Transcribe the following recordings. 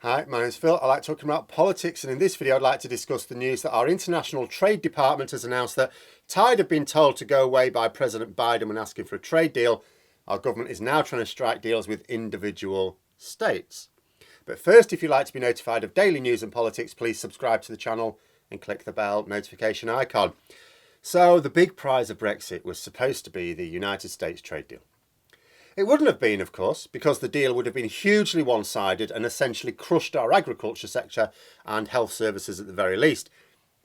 Hi, my name's Phil. I like talking about politics, and in this video I'd like to discuss the news that our International Trade Department has announced that, tired of being told to go away by President Biden when asking for a trade deal, our government is now trying to strike deals with individual states. But first, if you'd like to be notified of daily news and politics, please subscribe to the channel and click the bell notification icon. So the big prize of Brexit was supposed to be the United States trade deal. It wouldn't have been, of course, because the deal would have been hugely one-sided and essentially crushed our agriculture sector and health services at the very least.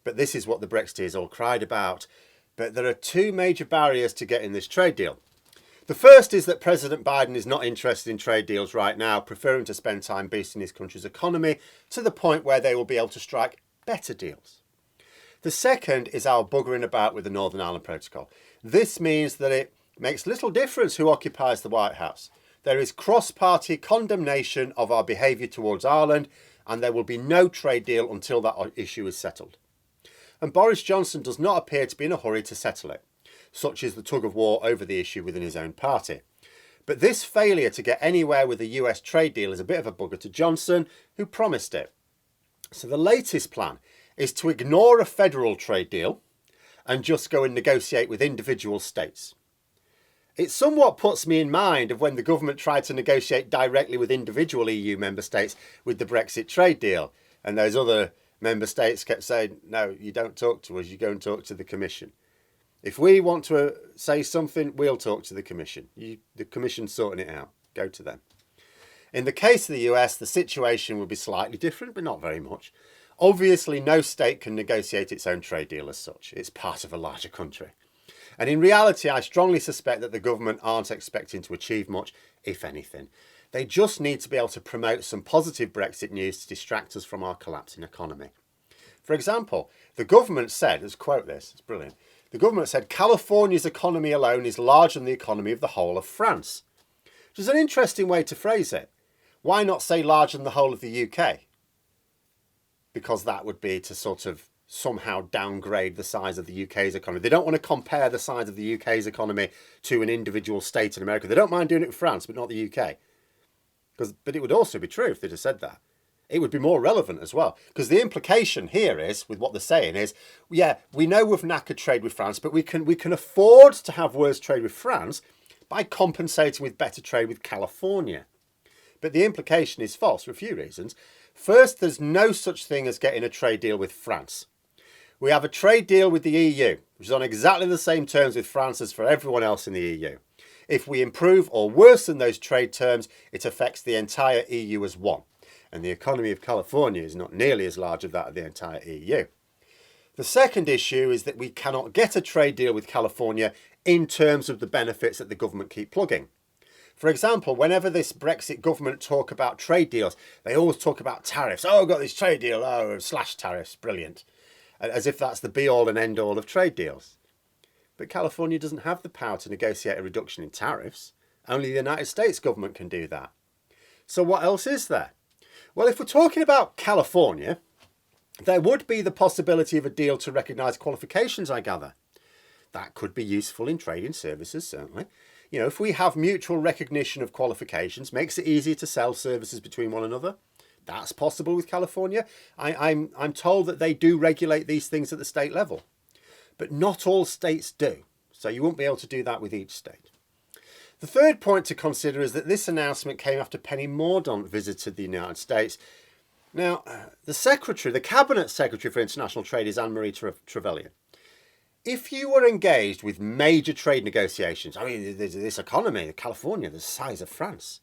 But this is what the Brexiteers all cried about. But there are two major barriers to getting this trade deal. The first is that President Biden is not interested in trade deals right now, preferring to spend time boosting his country's economy to the point where they will be able to strike better deals. The second is our buggering about with the Northern Ireland Protocol. This means that it makes little difference who occupies the White House. There is cross-party condemnation of our behaviour towards Ireland, and there will be no trade deal until that issue is settled. And Boris Johnson does not appear to be in a hurry to settle it. Such is the tug of war over the issue within his own party. But this failure to get anywhere with the US trade deal is a bit of a bugger to Johnson, who promised it. So the latest plan is to ignore a federal trade deal and just go and negotiate with individual states. It somewhat puts me in mind of when the government tried to negotiate directly with individual EU member states with the Brexit trade deal, and those other member states kept saying, no, you don't talk to us, you go and talk to the Commission. If we want to say something, we'll talk to the Commission. The Commission's sorting it out. Go to them. In the case of the US, the situation will be slightly different, but not very much. Obviously, no state can negotiate its own trade deal as such. It's part of a larger country. And in reality, I strongly suspect that the government aren't expecting to achieve much, if anything. They just need to be able to promote some positive Brexit news to distract us from our collapsing economy. For example, the government said, let's quote this, it's brilliant. The government said California's economy alone is larger than the economy of the whole of France. Which is an interesting way to phrase it. Why not say larger than the whole of the UK? Because that would be to sort of somehow downgrade the size of the UK's economy. They don't want to compare the size of the UK's economy to an individual state in America. They don't mind doing it with France, but not the UK. But it would also be true if they'd have said that. It would be more relevant as well. Because the implication here is, with what they're saying is, yeah, we know we've knackered trade with France, but we can afford to have worse trade with France by compensating with better trade with California. But the implication is false for a few reasons. First, there's no such thing as getting a trade deal with France. We have a trade deal with the EU, which is on exactly the same terms with France as for everyone else in the EU. If we improve or worsen those trade terms, it affects the entire EU as one. And the economy of California is not nearly as large as that of the entire EU. The second issue is that we cannot get a trade deal with California in terms of the benefits that the government keep plugging. For example, whenever this Brexit government talk about trade deals, they always talk about tariffs. Oh, I've got this trade deal. Oh, slash tariffs. Brilliant. As if that's the be-all and end-all of trade deals. But California doesn't have the power to negotiate a reduction in tariffs. Only the United States government can do that. So what else is there? Well, if we're talking about California, there would be the possibility of a deal to recognise qualifications, I gather. That could be useful in trading services, certainly. You know, if we have mutual recognition of qualifications, makes it easier to sell services between one another. That's possible with California. I'm told that they do regulate these things at the state level. But not all states do. So you won't be able to do that with each state. The third point to consider is that this announcement came after Penny Mordaunt visited the United States. Now, the Cabinet Secretary for International Trade is Anne-Marie Trevelyan. If you were engaged with major trade negotiations, I mean, this economy, California, the size of France.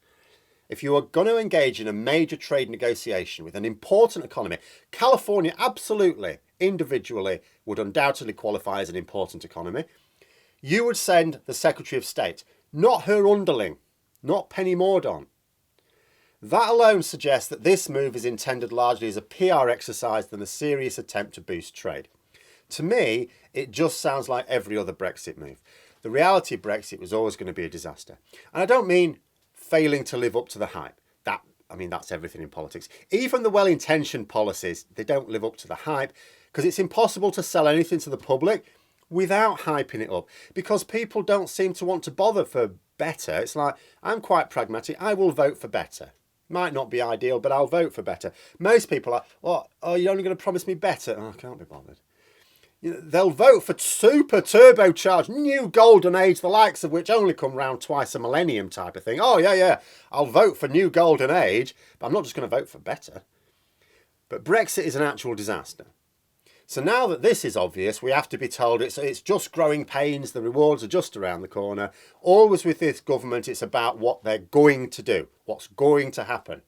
If you are going to engage in a major trade negotiation with an important economy, California absolutely, individually, would undoubtedly qualify as an important economy. You would send the Secretary of State, not her underling, not Penny Mordaunt. That alone suggests that this move is intended largely as a PR exercise than a serious attempt to boost trade. To me, it just sounds like every other Brexit move. The reality of Brexit was always going to be a disaster. And I don't mean failing to live up to the hype. That's everything in politics. Even the well-intentioned policies, they don't live up to the hype because it's impossible to sell anything to the public without hyping it up because people don't seem to want to bother for better. It's like, I'm quite pragmatic. I will vote for better. Might not be ideal, but I'll vote for better. Most people are, oh, you're only going to promise me better? Oh, I can't be bothered. They'll vote for super turbocharged new golden age, the likes of which only come round twice a millennium type of thing. Oh, yeah, I'll vote for new golden age, but I'm not just going to vote for better. But Brexit is an actual disaster. So now that this is obvious, we have to be told it's just growing pains, the rewards are just around the corner. Always with this government, it's about what they're going to do, what's going to happen.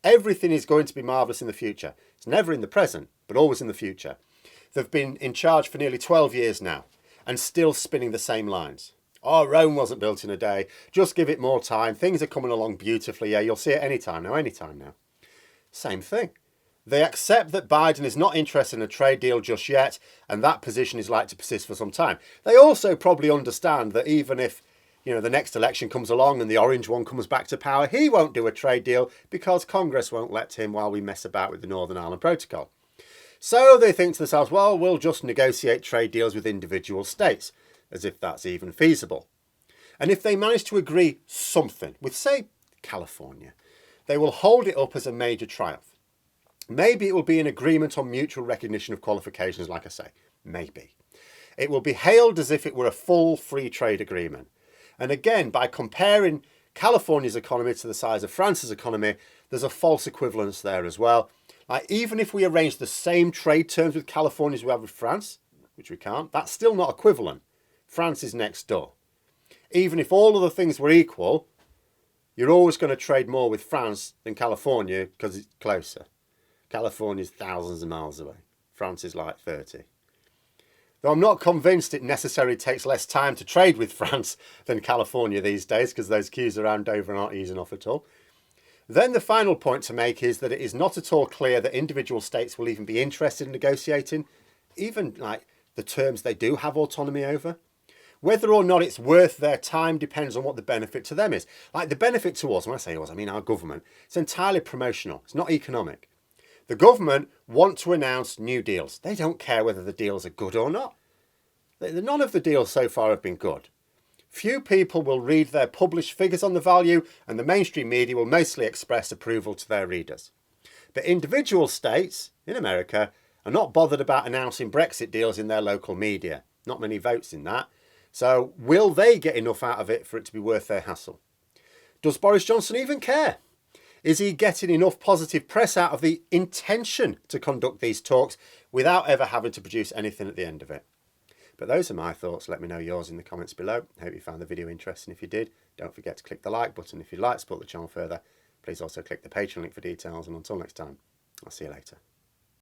Everything is going to be marvellous in the future. It's never in the present, but always in the future. They've been in charge for nearly 12 years now and still spinning the same lines. Oh, Rome wasn't built in a day. Just give it more time. Things are coming along beautifully. Yeah, you'll see it anytime now. Same thing. They accept that Biden is not interested in a trade deal just yet, and that position is likely to persist for some time. They also probably understand that even if, the next election comes along and the orange one comes back to power, he won't do a trade deal because Congress won't let him while we mess about with the Northern Ireland Protocol. So they think to themselves, well, we'll just negotiate trade deals with individual states, as if that's even feasible. And if they manage to agree something with, say, California, they will hold it up as a major triumph. Maybe it will be an agreement on mutual recognition of qualifications, like I say. Maybe. It will be hailed as if it were a full free trade agreement. And again, by comparing California's economy to the size of France's economy, there's a false equivalence there as well. Like, even if we arrange the same trade terms with California as we have with France, which we can't, that's still not equivalent. France is next door. Even if all of the things were equal, you're always going to trade more with France than California because it's closer. California's thousands of miles away. France is like 30. Though I'm not convinced it necessarily takes less time to trade with France than California these days, because those queues around Dover aren't easing off at all. Then the final point to make is that it is not at all clear that individual states will even be interested in negotiating, even like the terms they do have autonomy over. Whether or not it's worth their time depends on what the benefit to them is. Like, the benefit to us, when I say us, I mean our government, it's entirely promotional. It's not economic. The government want to announce new deals. They don't care whether the deals are good or not. None of the deals so far have been good. Few people will read their published figures on the value, and the mainstream media will mostly express approval to their readers. But individual states in America are not bothered about announcing Brexit deals in their local media. Not many votes in that. So will they get enough out of it for it to be worth their hassle? Does Boris Johnson even care? Is he getting enough positive press out of the intention to conduct these talks without ever having to produce anything at the end of it? But those are my thoughts. Let me know yours in the comments below. I hope you found the video interesting. If you did, don't forget to click the like button. If you'd like to support the channel further, please also click the Patreon link for details. And until next time, I'll see you later.